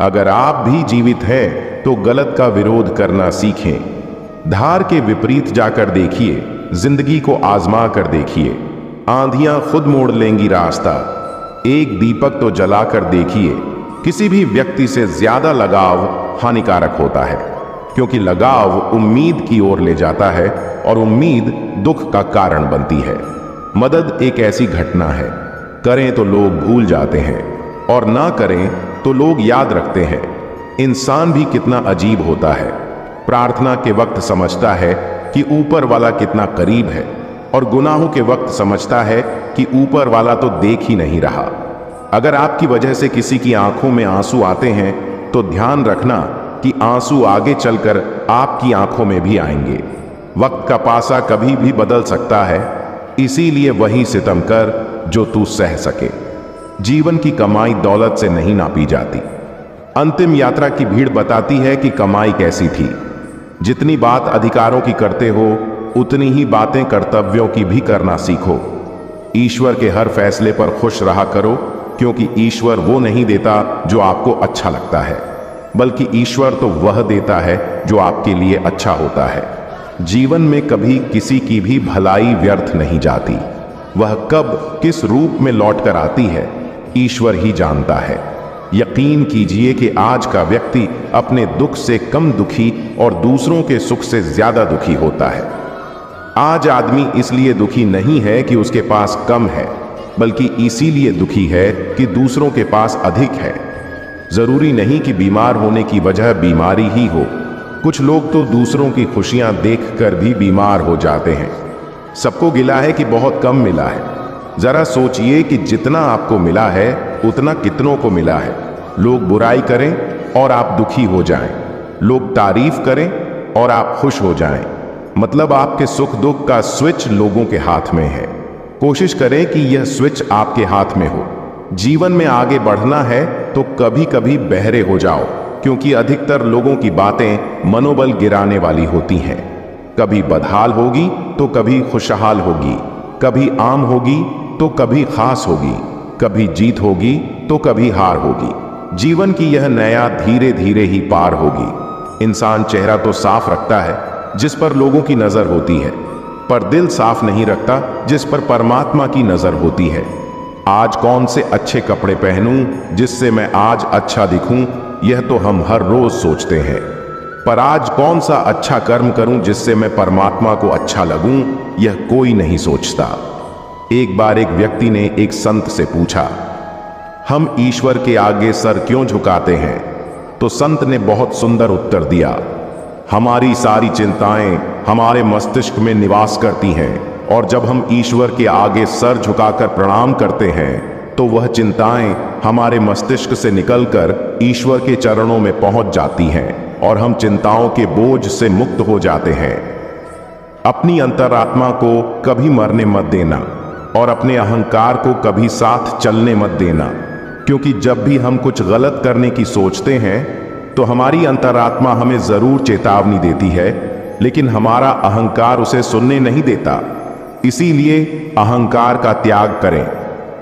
अगर आप भी जीवित हैं तो गलत का विरोध करना सीखें। धार के विपरीत जाकर देखिए, जिंदगी को आजमा कर देखिए। आंधियां खुद मोड़ लेंगी रास्ता। एक दीपक तो जलाकर देखिए। किसी भी व्यक्ति से ज्यादा लगाव हानिकारक होता है, क्योंकि लगाव उम्मीद की ओर ले जाता है और उम्मीद दुख का कारण बनती है। मदद एक ऐसी घटना है, करें तो लोग भूल जाते हैं और ना करें तो लोग याद रखते हैं। इंसान भी कितना अजीब होता है। प्रार्थना के वक्त समझता है कि ऊपर वाला कितना करीब है, और गुनाहों के वक्त समझता है कि ऊपर वाला तो देख ही नहीं रहा। अगर आपकी वजह से किसी की आंखों में आंसू आते हैं तो ध्यान रखना कि आंसू आगे चलकर आपकी आंखों में भी आएंगे। वक्त का पासा कभी भी बदल सकता है, इसीलिए वही सितम कर जो तू सह सके। जीवन की कमाई दौलत से नहीं नापी जाती। अंतिम यात्रा की भीड़ बताती है कि कमाई कैसी थी। जितनी बात अधिकारों की करते हो उतनी ही बातें कर्तव्यों की भी करना सीखो। ईश्वर के हर फैसले पर खुश रहा करो, क्योंकि ईश्वर वो नहीं देता जो आपको अच्छा लगता है, बल्कि ईश्वर तो वह देता है जो आपके लिए अच्छा होता है। जीवन में कभी किसी की भी भलाई व्यर्थ नहीं जाती। वह कब किस रूप में लौट कर आती है ईश्वर ही जानता है। यकीन कीजिए कि आज का व्यक्ति अपने दुख से कम दुखी और दूसरों के सुख से ज्यादा दुखी होता है। आज आदमी इसलिए दुखी नहीं है कि उसके पास कम है, बल्कि इसीलिए दुखी है कि दूसरों के पास अधिक है। जरूरी नहीं कि बीमार होने की वजह बीमारी ही हो। कुछ लोग तो दूसरों की खुशियां देखकर भी बीमार हो जाते हैं। सबको गिला है कि बहुत कम मिला है। जरा सोचिए कि जितना आपको मिला है उतना कितनों को मिला है। लोग बुराई करें और आप दुखी हो जाएं, लोग तारीफ करें और आप खुश हो जाएं। मतलब आपके सुख दुख का स्विच लोगों के हाथ में है। कोशिश करें कि यह स्विच आपके हाथ में हो। जीवन में आगे बढ़ना है तो कभी कभी बहरे हो जाओ, क्योंकि अधिकतर लोगों की बातें मनोबल गिराने वाली होती हैं। कभी बदहाल होगी तो कभी खुशहाल होगी, कभी आम होगी तो कभी खास होगी, कभी जीत होगी तो कभी हार होगी। जीवन की यह नया धीरे धीरे ही पार होगी। इंसान चेहरा तो साफ रखता है जिस पर लोगों की नजर होती है, पर दिल साफ नहीं रखता जिस पर परमात्मा की नजर होती है। आज कौन से अच्छे कपड़े पहनूं जिससे मैं आज अच्छा दिखूं, यह तो हम हर रोज सोचते हैं। पर आज कौन सा अच्छा कर्म करूं जिससे मैं परमात्मा को अच्छा लगूं, यह कोई नहीं सोचता। एक बार एक व्यक्ति ने एक संत से पूछा, हम ईश्वर के आगे सर क्यों झुकाते हैं? तो संत ने बहुत सुंदर उत्तर दिया, हमारी सारी चिंताएं हमारे मस्तिष्क में निवास करती हैं, और जब हम ईश्वर के आगे सर झुकाकर प्रणाम करते हैं तो वह चिंताएं हमारे मस्तिष्क से निकलकर ईश्वर के चरणों में पहुंच जाती हैं और हम चिंताओं के बोझ से मुक्त हो जाते हैं। अपनी अंतरात्मा को कभी मरने मत देना और अपने अहंकार को कभी साथ चलने मत देना, क्योंकि जब भी हम कुछ गलत करने की सोचते हैं तो हमारी अंतरात्मा हमें जरूर चेतावनी देती है, लेकिन हमारा अहंकार उसे सुनने नहीं देता। इसीलिए अहंकार का त्याग करें।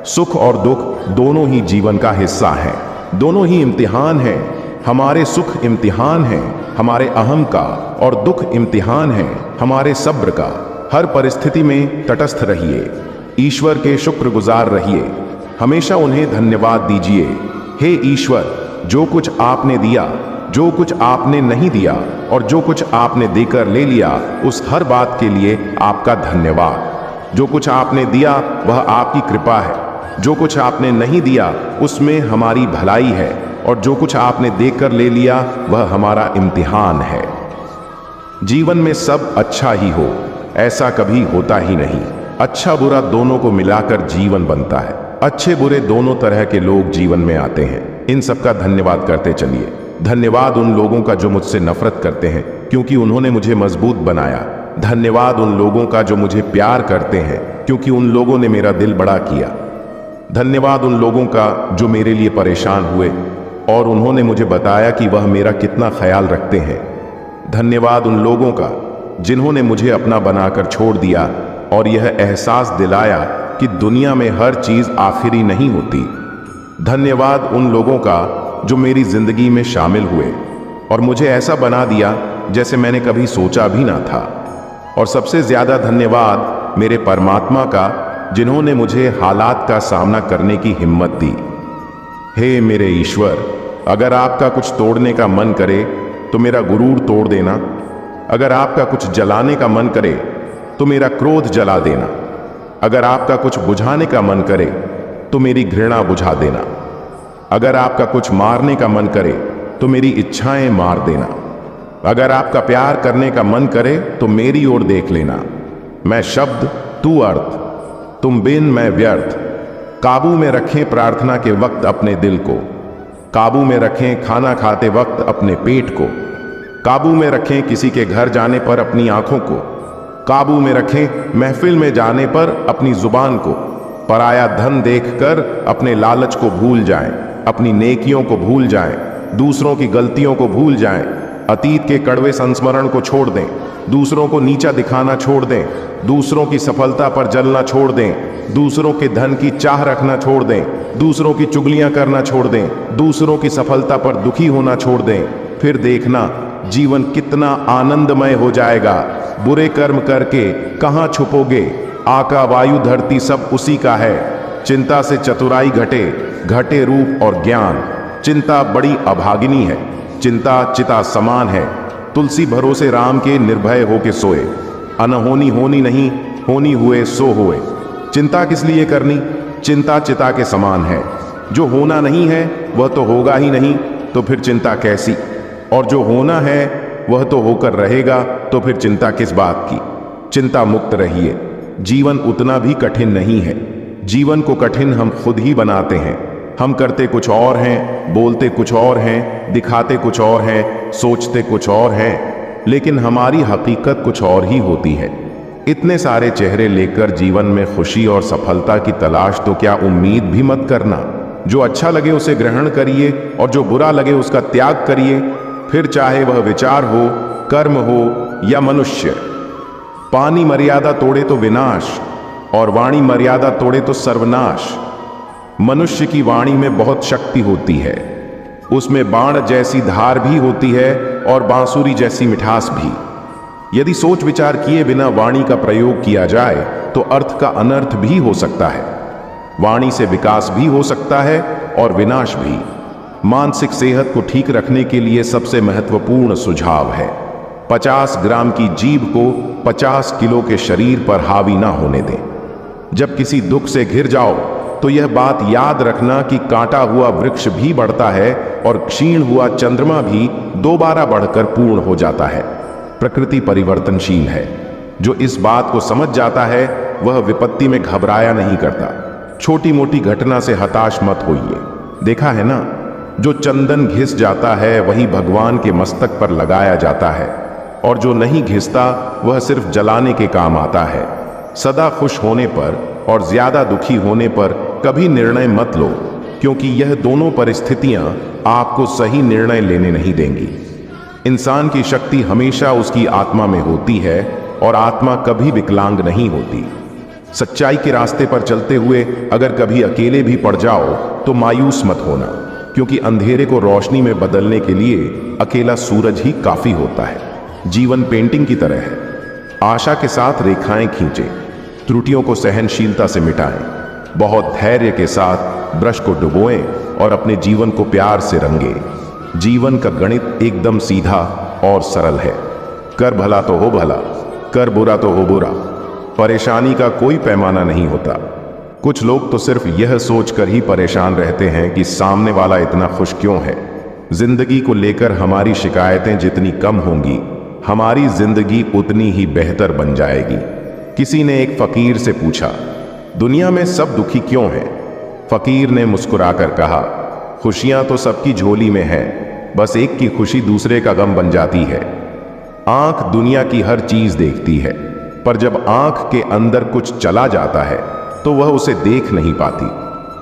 सुख और दुख दोनों ही जीवन का हिस्सा हैं, दोनों ही इम्तिहान हैं। हमारे सुख इम्तिहान हैं हमारे अहम का, और दुख इम्तिहान है हमारे सब्र का। हर परिस्थिति में तटस्थ रहिए, ईश्वर के शुक्रगुजार रहिए, हमेशा उन्हें धन्यवाद दीजिए। हे ईश्वर, जो कुछ आपने दिया, जो कुछ आपने नहीं दिया और जो कुछ आपने देकर ले लिया, उस हर बात के लिए आपका धन्यवाद। जो कुछ आपने दिया वह आपकी कृपा है, जो कुछ आपने नहीं दिया उसमें हमारी भलाई है, और जो कुछ आपने देकर ले लिया वह हमारा इम्तिहान है। जीवन में सब अच्छा ही हो, ऐसा कभी होता ही नहीं। अच्छा बुरा दोनों को मिलाकर जीवन बनता है। अच्छे बुरे दोनों तरह के लोग जीवन में आते हैं। इन सबका धन्यवाद करते चलिए। धन्यवाद उन लोगों का जो मुझसे नफरत करते हैं, क्योंकि उन्होंने मुझे मजबूत बनाया। धन्यवाद उन लोगों का जो मुझे प्यार करते हैं, क्योंकि उन लोगों ने मेरा दिल बड़ा किया। धन्यवाद उन लोगों का जो मेरे लिए परेशान हुए और उन्होंने मुझे बताया कि वह मेरा कितना ख्याल रखते हैं। धन्यवाद उन लोगों का जिन्होंने मुझे अपना बनाकर छोड़ दिया और यह एहसास दिलाया कि दुनिया में हर चीज आखिरी नहीं होती। धन्यवाद उन लोगों का जो मेरी जिंदगी में शामिल हुए और मुझे ऐसा बना दिया जैसे मैंने कभी सोचा भी ना था। और सबसे ज्यादा धन्यवाद मेरे परमात्मा का, जिन्होंने मुझे हालात का सामना करने की हिम्मत दी। हे मेरे ईश्वर, अगर आपका कुछ तोड़ने का मन करे तो मेरा गुरूर तोड़ देना। अगर आपका कुछ जलाने का मन करे तो मेरा क्रोध जला देना। अगर आपका कुछ बुझाने का मन करे तो मेरी घृणा बुझा देना। अगर आपका कुछ मारने का मन करे तो मेरी इच्छाएं मार देना। अगर आपका प्यार करने का मन करे तो मेरी ओर देख लेना। मैं शब्द, तू अर्थ, तुम बिन मैं व्यर्थ। काबू में रखें प्रार्थना के वक्त अपने दिल को, काबू में रखें खाना खाते वक्त अपने पेट को, काबू में रखें किसी के घर जाने पर अपनी आंखों को, काबू में रखें महफिल में जाने पर अपनी जुबान को। पराया धन देखकर अपने लालच को भूल जाएं, अपनी नेकियों को भूल जाएं, दूसरों की गलतियों को भूल जाएं, अतीत के कड़वे संस्मरण को छोड़ दें, दूसरों को नीचा दिखाना छोड़ दें, दूसरों की सफलता पर जलना छोड़ दें, दूसरों के धन की चाह रखना छोड़ दें, दूसरों की चुगलियां करना छोड़ दें, दूसरों की सफलता पर दुखी होना छोड़ दें, फिर देखना जीवन कितना आनंदमय हो जाएगा। बुरे कर्म करके कहाँ छुपोगे, आका वायु धरती सब उसी का है। चिंता से चतुराई घटे, घटे रूप और ज्ञान। चिंता बड़ी अभागिनी है, चिंता चिता समान है। तुलसी भरोसे राम के निर्भय होके सोए, अनहोनी होनी नहीं, होनी हुए सो हुए। चिंता किस लिए करनी, चिंता चिता के समान है। जो होना नहीं है वह तो होगा ही नहीं, तो फिर चिंता कैसी। और जो होना है वह तो होकर रहेगा, तो फिर चिंता किस बात की। चिंता मुक्त रहिए। जीवन उतना भी कठिन नहीं है। जीवन को कठिन हम खुद ही बनाते हैं। हम करते कुछ और हैं, बोलते कुछ और हैं, दिखाते कुछ और हैं, सोचते कुछ और हैं, लेकिन हमारी हकीकत कुछ और ही होती है। इतने सारे चेहरे लेकर जीवन में खुशी और सफलता की तलाश तो क्या उम्मीद भी मत करना। जो अच्छा लगे उसे ग्रहण करिए और जो बुरा लगे उसका त्याग करिए, फिर चाहे वह विचार हो, कर्म हो या मनुष्य। पानी मर्यादा तोड़े तो विनाश, और वाणी मर्यादा तोड़े तो सर्वनाश। मनुष्य की वाणी में बहुत शक्ति होती है, उसमें बाण जैसी धार भी होती है और बांसुरी जैसी मिठास भी। यदि सोच विचार किए बिना वाणी का प्रयोग किया जाए तो अर्थ का अनर्थ भी हो सकता है। वाणी से विकास भी हो सकता है और विनाश भी। मानसिक सेहत को ठीक रखने के लिए सबसे महत्वपूर्ण सुझाव है 50 ग्राम की जीभ को 50 किलो के शरीर पर हावी ना होने दें। जब किसी दुख से घिर जाओ तो यह बात याद रखना कि काटा हुआ वृक्ष भी बढ़ता है और क्षीण हुआ चंद्रमा भी दोबारा बढ़कर पूर्ण हो जाता है। प्रकृति परिवर्तनशील है। जो इस बात को समझ जाता है वह विपत्ति में घबराया नहीं करता। छोटी मोटी घटना से हताश मत होइए। देखा है ना, जो चंदन घिस जाता है वही भगवान के मस्तक पर लगाया जाता है, और जो नहीं घिसता वह सिर्फ जलाने के काम आता है। सदा खुश होने पर और ज्यादा दुखी होने पर कभी निर्णय मत लो, क्योंकि यह दोनों परिस्थितियां आपको सही निर्णय लेने नहीं देंगी। इंसान की शक्ति हमेशा उसकी आत्मा में होती है और आत्मा कभी विकलांग नहीं होती। सच्चाई के रास्ते पर चलते हुए अगर कभी अकेले भी पड़ जाओ तो मायूस मत होना, क्योंकि अंधेरे को रोशनी में बदलने के लिए अकेला सूरज ही काफी होता है। जीवन पेंटिंग की तरह है। आशा के साथ रेखाएं खींचें, त्रुटियों को सहनशीलता से मिटाएं, बहुत धैर्य के साथ ब्रश को डुबोएं और अपने जीवन को प्यार से रंगें। जीवन का गणित एकदम सीधा और सरल है। कर भला तो हो भला, कर बुरा तो हो बुरा। परेशानी का कोई पैमाना नहीं होता। कुछ लोग तो सिर्फ यह सोचकर ही परेशान रहते हैं कि सामने वाला इतना खुश क्यों है। जिंदगी को लेकर हमारी शिकायतें जितनी कम होंगी, हमारी जिंदगी उतनी ही बेहतर बन जाएगी। किसी ने एक फकीर से पूछा, दुनिया में सब दुखी क्यों हैं? फकीर ने मुस्कुराकर कहा, खुशियां तो सबकी झोली में है, बस एक की खुशी दूसरे का गम बन जाती है। आंख दुनिया की हर चीज देखती है, पर जब आंख के अंदर कुछ चला जाता है तो वह उसे देख नहीं पाती।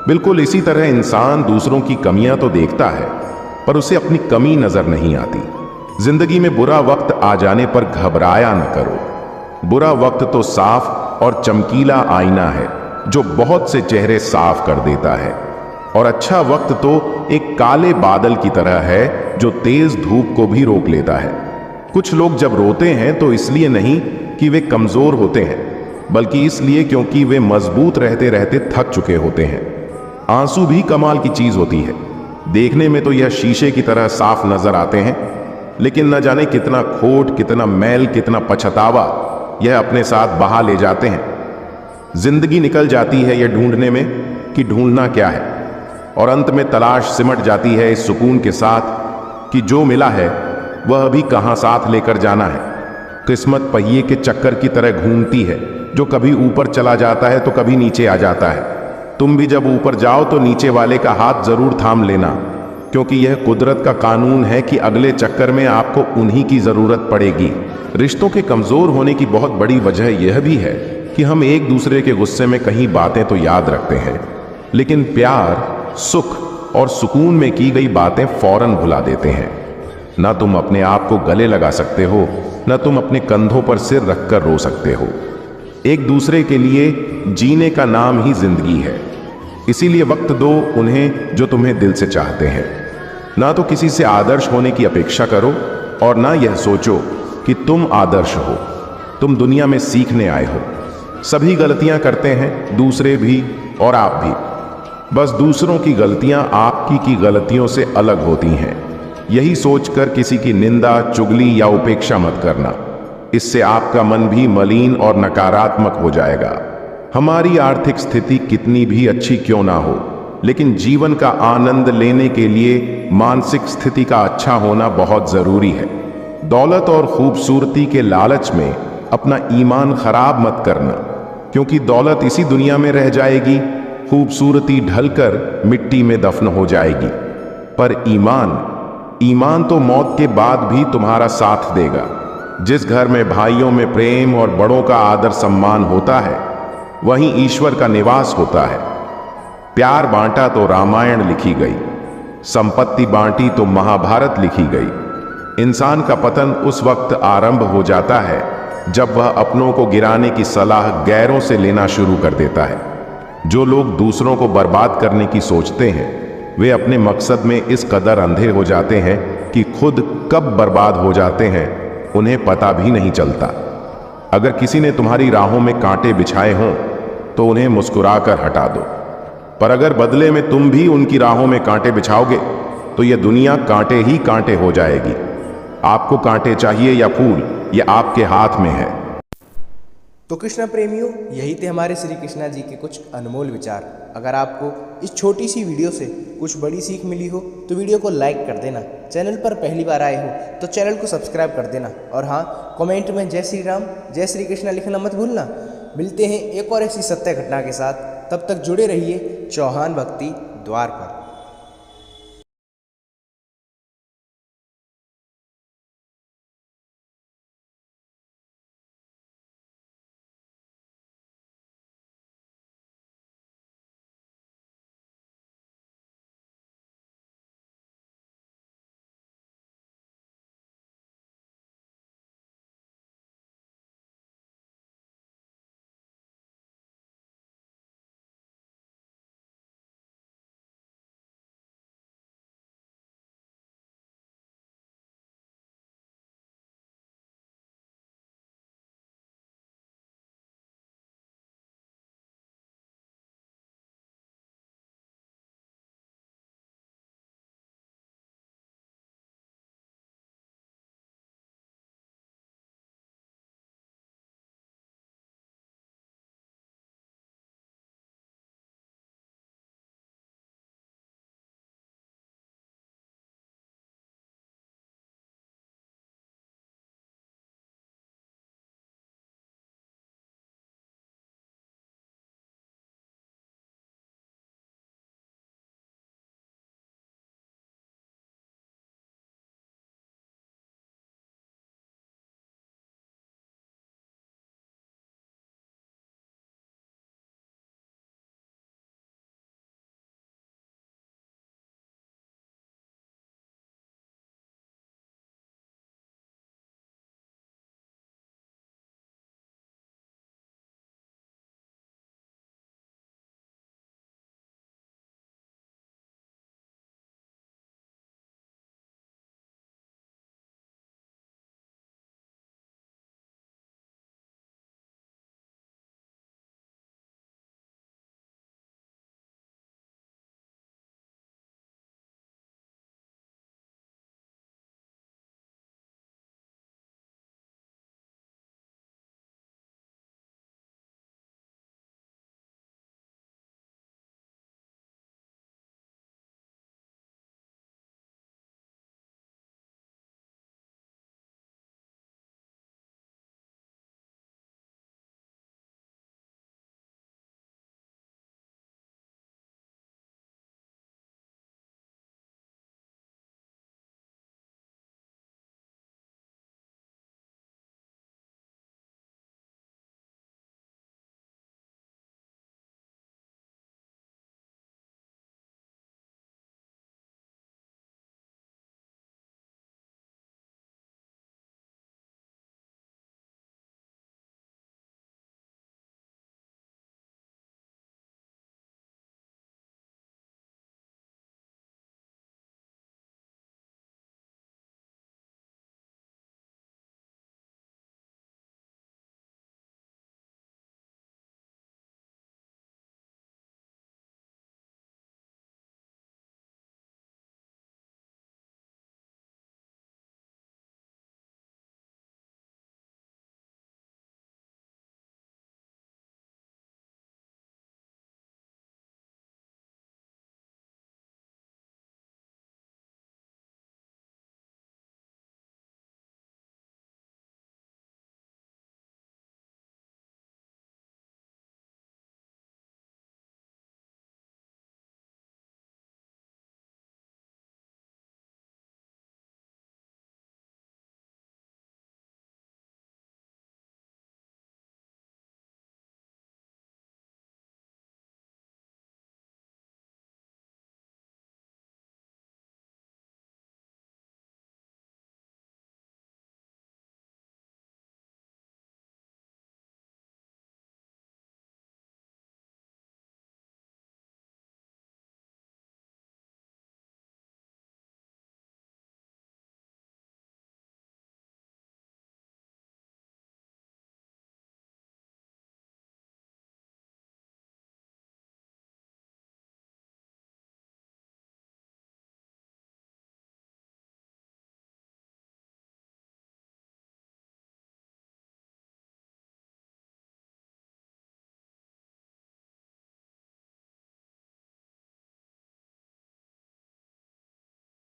बिल्कुल इसी तरह इंसान दूसरों की कमियां तो देखता है, पर उसे अपनी कमी नजर नहीं आती। जिंदगी में बुरा वक्त आ जाने पर घबराया न करो। बुरा वक्त तो साफ और चमकीला आईना है जो बहुत से चेहरे साफ कर देता है, और अच्छा वक्त तो एक काले बादल की तरह है जो तेज धूप को भी रोक लेता है। कुछ लोग जब रोते हैं तो इसलिए नहीं कि वे कमजोर होते हैं, बल्कि इसलिए क्योंकि वे मजबूत रहते रहते थक चुके होते हैं। आंसू भी कमाल की चीज होती है। देखने में तो यह शीशे की तरह साफ नजर आते हैं, लेकिन न जाने कितना खोट, कितना मैल, कितना पछतावा यह अपने साथ बहा ले जाते हैं। जिंदगी निकल जाती है यह ढूंढने में कि ढूंढना क्या है, और अंत में तलाश सिमट जाती है इस सुकून के साथ कि जो मिला है वह अभी कहां साथ लेकर जाना है। किस्मत पहिए के चक्कर की तरह घूमती है, जो कभी ऊपर चला जाता है तो कभी नीचे आ जाता है। तुम भी जब ऊपर जाओ तो नीचे वाले का हाथ जरूर थाम लेना, क्योंकि यह कुदरत का कानून है कि अगले चक्कर में आपको उन्हीं की जरूरत पड़ेगी। रिश्तों के कमजोर होने की बहुत बड़ी वजह यह भी है कि हम एक दूसरे के गुस्से में कहीं बातें तो याद रखते हैं, लेकिन प्यार, सुख और सुकून में की गई बातें फौरन भुला देते हैं। ना तुम अपने आप को गले लगा सकते हो, ना तुम अपने कंधों पर सिर रखकर रो सकते हो। एक दूसरे के लिए जीने का नाम ही जिंदगी है। इसीलिए वक्त दो उन्हें जो तुम्हें दिल से चाहते हैं। ना तो किसी से आदर्श होने की अपेक्षा करो और ना यह सोचो कि तुम आदर्श हो। तुम दुनिया में सीखने आए हो। सभी गलतियां करते हैं, दूसरे भी और आप भी। बस दूसरों की गलतियां आपकी की गलतियों से अलग होती हैं। यही सोचकर किसी की निंदा, चुगली या उपेक्षा मत करना। इससे आपका मन भी मलिन और नकारात्मक हो जाएगा। हमारी आर्थिक स्थिति कितनी भी अच्छी क्यों ना हो, लेकिन जीवन का आनंद लेने के लिए मानसिक स्थिति का अच्छा होना बहुत जरूरी है। दौलत और खूबसूरती के लालच में अपना ईमान खराब मत करना, क्योंकि दौलत इसी दुनिया में रह जाएगी, खूबसूरती ढलकर मिट्टी में दफन हो जाएगी। पर ईमान तो मौत के बाद भी तुम्हारा साथ देगा। जिस घर में भाइयों में प्रेम और बड़ों का आदर सम्मान होता है, वहीं ईश्वर का निवास होता है। प्यार बांटा तो रामायण लिखी गई, संपत्ति बांटी तो महाभारत लिखी गई। इंसान का पतन उस वक्त आरंभ हो जाता है जब वह अपनों को गिराने की सलाह गैरों से लेना शुरू कर देता है। जो लोग दूसरों को बर्बाद करने की सोचते हैं, वे अपने मकसद में इस कदर अंधे हो जाते हैं कि खुद कब बर्बाद हो जाते हैं उन्हें पता भी नहीं चलता। अगर किसी ने तुम्हारी राहों में कांटे बिछाए हों तो उन्हें मुस्कुराकर हटा दो, पर अगर बदले में तुम भी उनकी राहों में कांटे बिछाओगे तो यह दुनिया कांटे ही कांटे हो जाएगी। आपको कांटे चाहिए या फूल, यह आपके हाथ में है। तो कृष्ण प्रेमियों, यही थे हमारे श्री कृष्णा जी के कुछ अनमोल विचार। अगर आपको इस छोटी सी वीडियो से कुछ बड़ी सीख मिली हो तो वीडियो को लाइक कर देना। चैनल पर पहली बार आए हो तो चैनल को सब्सक्राइब कर देना। और हाँ, कमेंट में जय श्री राम, जय श्री कृष्णा लिखना मत भूलना। मिलते हैं एक और ऐसी सत्य घटना के साथ। तब तक जुड़े रहिए चौहान भक्ति द्वार पर।